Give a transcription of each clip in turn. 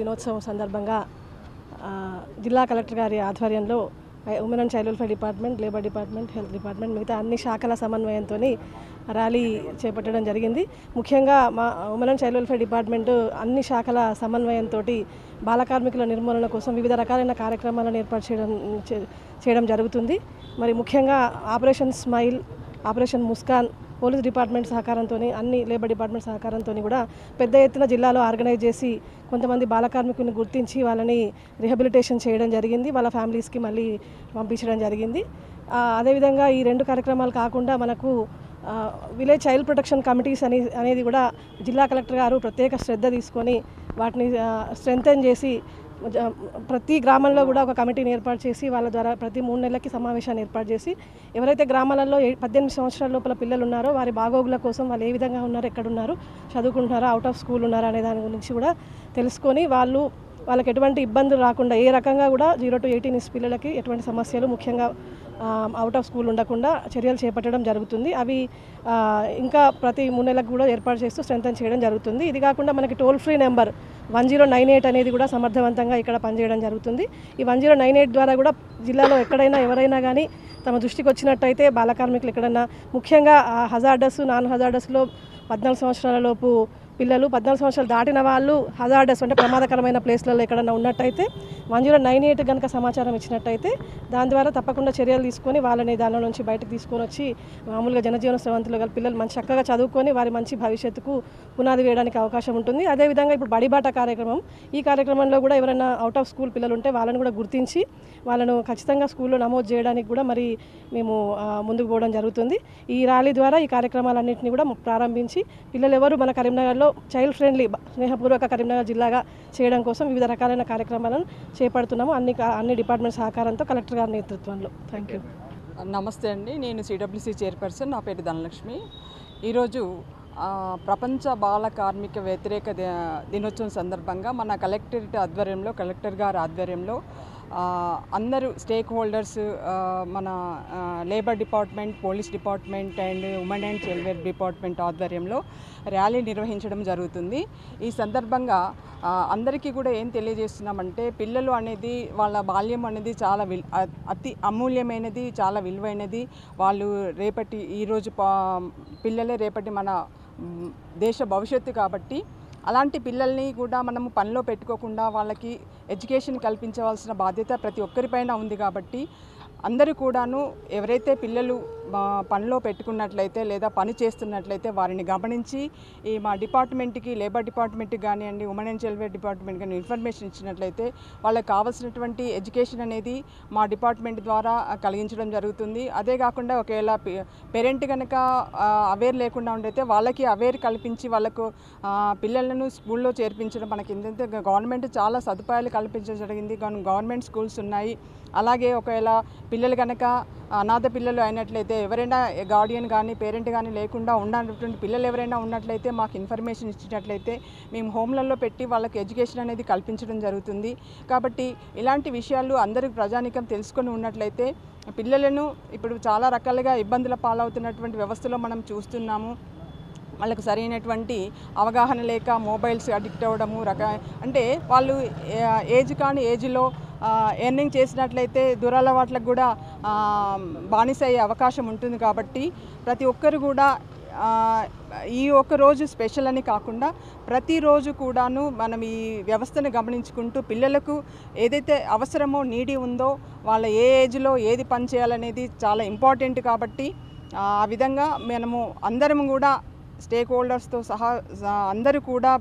దినోత్సవం సందర్భంగా జిల్లా కలెక్టర్ గారి ఆధ్వర్యంలో women and child welfare department, labour department, health department మిగతా అన్ని శాఖల సమన్వయంతో ర్యాలీ చేపట్టడం జరిగింది. ముఖ్యంగా మా women and child welfare department అన్ని శాఖల సమన్వయంతో బాల కార్మికుల నిర్మూలన కోసం వివిధ రకాలైన కార్యక్రమాలను ఏర్పాటు చేయడం జరుగుతుంది. మరి ముఖ్యంగా operation smile, operation Muskaan, police department సహకారంతో, అన్ని లేబర్ డిపార్ట్మెంట్ సహకారంతో కూడా పెద్ద ఎత్తున జిల్లాలో ఆర్గనైజ్ చేసి కొంతమంది బాల కార్మికులను గుర్తించి వాళ్ళని రిహాబిలిటేషన్ చేయడం జరిగింది. వాళ్ళ ఫ్యామిలీస్కి మళ్ళీ పంపించడం జరిగింది. అదేవిధంగా ఈ 2 కార్యక్రమాలు కాకుండా మనకు విలేజ్ చైల్డ్ ప్రొటెక్షన్ కమిటీస్ అనేది కూడా జిల్లా కలెక్టర్ గారు ప్రత్యేక శ్రద్ధ తీసుకొని వాటిని స్ట్రెంథెన్ చేసి ప్రతి గ్రామంలో కూడా ఒక కమిటీని ఏర్పాటు చేసి వాళ్ళ ద్వారా ప్రతి 3 నెలలకి సమావేశాన్ని ఏర్పాటు చేసి ఎవరైతే గ్రామాలలో 18 సంవత్సరాల లోపల పిల్లలు ఉన్నారో వారి బాగోగుల కోసం వాళ్ళు ఏ విధంగా ఉన్నారు, ఎక్కడున్నారు, చదువుకుంటున్నారా, అవుట్ ఆఫ్ స్కూల్ ఉన్నారా అనే దాని గురించి కూడా తెలుసుకొని వాళ్ళకి ఎటువంటి ఇబ్బందులు రాకుండా ఏ రకంగా కూడా 0 to 18 ఇయర్స్ పిల్లలకి ఎటువంటి సమస్యలు ముఖ్యంగా అవుట్ ఆఫ్ స్కూల్ ఉండకుండా చర్యలు చేపట్టడం జరుగుతుంది. అవి ఇంకా ప్రతి 3 నెలలకు కూడా ఏర్పాటు చేస్తూ స్ట్రెంథెన్ చేయడం జరుగుతుంది. ఇది కాకుండా మనకి టోల్ ఫ్రీ నెంబర్ 1098 అనేది కూడా సమర్థవంతంగా ఇక్కడ పనిచేయడం జరుగుతుంది. ఈ 1098 ద్వారా కూడా జిల్లాలో ఎక్కడైనా ఎవరైనా కానీ తమ దృష్టికి వచ్చినట్టయితే బాల కార్మికులు ఎక్కడైనా ముఖ్యంగా హజార్డస్, నాన్ హజార్డస్లో 14 సంవత్సరాల లోపు పిల్లలు, 14 సంవత్సరాలు దాటిన వాళ్ళు హజార్డస్ అంటే ప్రమాదకరమైన ప్లేస్లలో ఎక్కడైనా ఉన్నట్టయితే 1098 కనుక సమాచారం ఇచ్చినట్టయితే దాని ద్వారా తప్పకుండా చర్యలు తీసుకొని వాళ్ళని దానిలో నుంచి బయటకు తీసుకొని వచ్చి మామూలుగా జనజీవన స్రవంతులు గల పిల్లలు మంచి చక్కగా చదువుకొని వారి మంచి భవిష్యత్తుకు పునాది వేయడానికి అవకాశం ఉంటుంది. అదేవిధంగా ఇప్పుడు బడిబాట కార్యక్రమం, ఈ కార్యక్రమంలో కూడా ఎవరైనా అవుట్ ఆఫ్ స్కూల్ పిల్లలు ఉంటే వాళ్ళని కూడా గుర్తించి వాళ్ళను ఖచ్చితంగా స్కూల్లో నమోదు చేయడానికి కూడా మరి మేము ముందుకు పోవడం జరుగుతుంది. ఈ ర్యాలీ ద్వారా ఈ కార్యక్రమాలన్నింటినీ కూడా ప్రారంభించి పిల్లలు ఎవరు మన కరీంనగర్లో చైల్డ్ ఫ్రెండ్లీ స్నేహపూర్వక కరీంనగర్ జిల్లాగా చేయడం కోసం వివిధ రకాలైన కార్యక్రమాలను చేపడుతున్నాము అన్ని డిపార్ట్మెంట్ సహకారంతో కలెక్టర్ గారి నేతృత్వంలో. Thank you. నమస్తే అండి, నేను సిడబ్ల్యూసీ చైర్పర్సన్, నా పేరు ధనలక్ష్మి. ఈరోజు ప్రపంచ బాల కార్మిక వ్యతిరేక దినోత్సవం సందర్భంగా మన కలెక్టర్ గారి ఆధ్వర్యంలో అందరూ స్టేక్ హోల్డర్స్, మన labour department, police department and women and child welfare department ఆధ్వర్యంలో ర్యాలీ నిర్వహించడం జరుగుతుంది. ఈ సందర్భంగా అందరికీ కూడా ఏం తెలియజేస్తున్నామంటే పిల్లలు అనేది వాళ్ళ బాల్యం అనేది చాలా అతి అమూల్యమైనది, చాలా విలువైనది. వాళ్ళు ఈరోజు పిల్లలే రేపటి మన దేశ భవిష్యత్తు కాబట్టి అలాంటి పిల్లల్ని కూడా మనము పనిలో పెట్టుకోకుండా వాళ్ళకి ఎడ్యుకేషన్ కల్పించవలసిన బాధ్యత ప్రతి ఒక్కరిపైన ఉంది. కాబట్టి అందరూ కూడాను ఎవరైతే పిల్లలు పనిలో పెట్టుకున్నట్లయితే లేదా పని చేస్తున్నట్లయితే వారిని గమనించి ఈ మా డిపార్ట్మెంట్కి, లేబర్ డిపార్ట్మెంట్కి కానివ్వండి, women and child welfare department కానీ ఇన్ఫర్మేషన్ ఇచ్చినట్లయితే వాళ్ళకి కావాల్సినటువంటి ఎడ్యుకేషన్ అనేది మా డిపార్ట్మెంట్ ద్వారా కలిగించడం జరుగుతుంది. అదే కాకుండా ఒకవేళ పేరెంట్ కనుక అవేర్ లేకుండా ఉండైతే వాళ్ళకి అవేర్ కల్పించి వాళ్ళకు పిల్లలను స్కూల్లో చేర్పించడం. మనకి ఏంటంటే గవర్నమెంట్ చాలా సదుపాయాలు కల్పించడం జరిగింది. గవర్నమెంట్ స్కూల్స్ ఉన్నాయి. అలాగే ఒకవేళ పిల్లలు కనుక అనాథ పిల్లలు అయినట్లయితే ఎవరైనా గార్డియన్ కానీ పేరెంట్ కానీ లేకుండా ఉన్నటువంటి పిల్లలు ఎవరైనా ఉన్నట్లయితే మాకు ఇన్ఫర్మేషన్ ఇచ్చినట్లయితే మేము హోమ్లలో పెట్టి వాళ్ళకి ఎడ్యుకేషన్ అనేది కల్పించడం జరుగుతుంది. కాబట్టి ఇలాంటి విషయాలు అందరూ ప్రజానీకం తెలుసుకొని ఉన్నట్లయితే పిల్లలను ఇప్పుడు చాలా రకాలుగా ఇబ్బందుల పాలవుతున్నటువంటి వ్యవస్థలో మనం చూస్తున్నాము. వాళ్ళకు సరైనటువంటి అవగాహన లేక మొబైల్స్ అడిక్ట్ అవ్వడము, అంటే వాళ్ళు ఏజ్ కాని ఏజ్లో ఎర్నింగ్ చేసినట్లయితే దురలవాట్లకు కూడా బానిస అయ్యే అవకాశం ఉంటుంది. కాబట్టి ప్రతి ఒక్కరు కూడా ఈ ఒక్క రోజు స్పెషల్ అని కాకుండా ప్రతిరోజు కూడాను మనం ఈ వ్యవస్థను గమనించుకుంటూ పిల్లలకు ఏదైతే అవసరమో నీడి ఉందో వాళ్ళ ఏ ఏజ్లో ఏది పని చేయాలనేది చాలా ఇంపార్టెంట్. కాబట్టి ఆ విధంగా మనము అందరం కూడా స్టేక్ హోల్డర్స్తో సహా అందరూ కూడా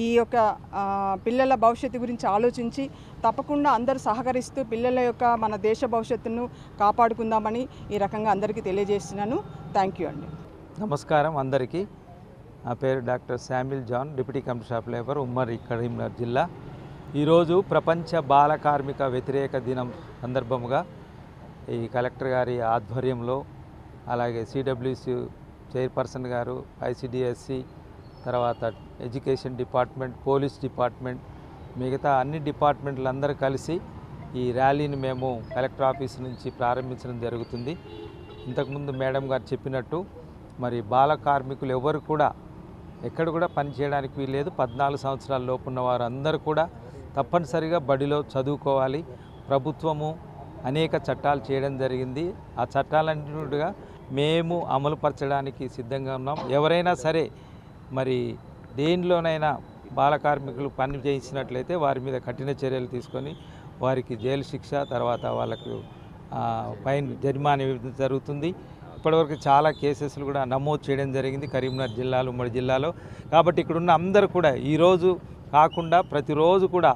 ఈ యొక్క పిల్లల భవిష్యత్తు గురించి ఆలోచించి తప్పకుండా అందరూ సహకరిస్తూ పిల్లల యొక్క మన దేశ భవిష్యత్తును కాపాడుకుందామని ఈ రకంగా అందరికీ తెలియజేస్తున్నాను. థ్యాంక్ యూ అండి. నమస్కారం అందరికీ. నా పేరు doctor Samuel John, deputy commissioner of labour, ఉమ్మడి కరీంనగర్ జిల్లా. ఈరోజు ప్రపంచ బాల కార్మిక వ్యతిరేక దినం సందర్భముగా ఈ కలెక్టర్ గారి ఆధ్వర్యంలో అలాగే సిడబ్ల్యూసి చైర్పర్సన్ గారు, ఐసిడిఎస్సి, తర్వాత ఎడ్యుకేషన్ డిపార్ట్మెంట్, పోలీస్ డిపార్ట్మెంట్, మిగతా అన్ని డిపార్ట్మెంట్లందరూ కలిసి ఈ ర్యాలీని మేము కలెక్టర్ ఆఫీస్ నుంచి ప్రారంభించడం జరుగుతుంది. ఇంతకుముందు మేడం గారు చెప్పినట్టు మరి బాల కార్మికులు ఎవరు కూడా ఎక్కడ కూడా పని చేయడానికి వీల్లేదు. 14 సంవత్సరాల లోపు ఉన్న వారు అందరూ కూడా తప్పనిసరిగా బడిలో చదువుకోవాలి. ప్రభుత్వము అనేక చట్టాలు చేయడం జరిగింది. ఆ చట్టాలన్నిటిగా మేము అమలుపరచడానికి సిద్ధంగా ఉన్నాం. ఎవరైనా సరే మరి దేనిలోనైనా బాల కార్మికులు పని చేయించినట్లయితే వారి మీద కఠిన చర్యలు తీసుకొని వారికి జైలు శిక్ష, తర్వాత వాళ్ళకు ఫైన్ జరిమానా జరుగుతుంది. ఇప్పటివరకు చాలా కేసెస్లు కూడా నమోదు చేయడం జరిగింది కరీంనగర్ జిల్లాలో, ఉమ్మడి జిల్లాలో. కాబట్టి ఇక్కడున్న అందరూ కూడా ఈరోజు కాకుండా ప్రతిరోజు కూడా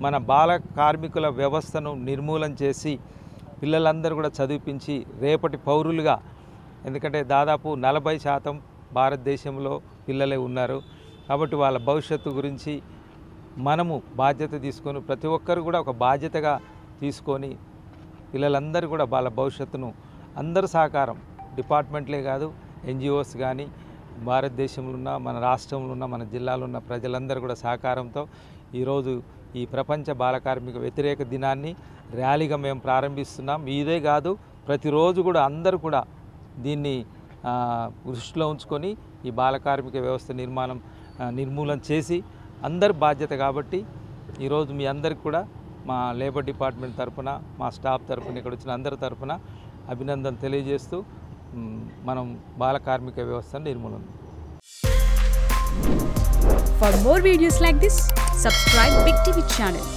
మన బాల కార్మికుల వ్యవస్థను నిర్మూలన చేసి పిల్లలందరూ కూడా చదివించి రేపటి పౌరులుగా, ఎందుకంటే దాదాపు 40% భారతదేశంలో పిల్లలే ఉన్నారు. కాబట్టి వాళ్ళ భవిష్యత్తు గురించి మనము బాధ్యత తీసుకొని ప్రతి ఒక్కరు కూడా ఒక బాధ్యతగా తీసుకొని పిల్లలందరూ కూడా వాళ్ళ భవిష్యత్తును అందరూ సహకారం, డిపార్ట్మెంట్లే కాదు ఎన్జిఓస్ కానీ భారతదేశంలో ఉన్న మన రాష్ట్రంలో ఉన్న మన జిల్లాలో ఉన్న ప్రజలందరూ కూడా సహకారంతో ఈరోజు ఈ ప్రపంచ బాలకార్మిక వ్యతిరేక దినాన్ని ర్యాలీగా మేము ప్రారంభిస్తున్నాం. ఇదే కాదు ప్రతిరోజు కూడా అందరూ కూడా దీన్ని దృష్టిలో ఉంచుకొని ఈ బాలకార్మిక వ్యవస్థ నిర్మూలన చేసి అందరి బాధ్యత. కాబట్టి ఈరోజు మీ అందరికి కూడా మా లేబర్ డిపార్ట్మెంట్ తరఫున, మా స్టాఫ్ తరఫున, ఇక్కడ వచ్చిన అందరి తరఫున అభినందన తెలియజేస్తూ మనం బాల కార్మిక వ్యవస్థను నిర్మూలన. For more videos like this, subscribe Big TV channel.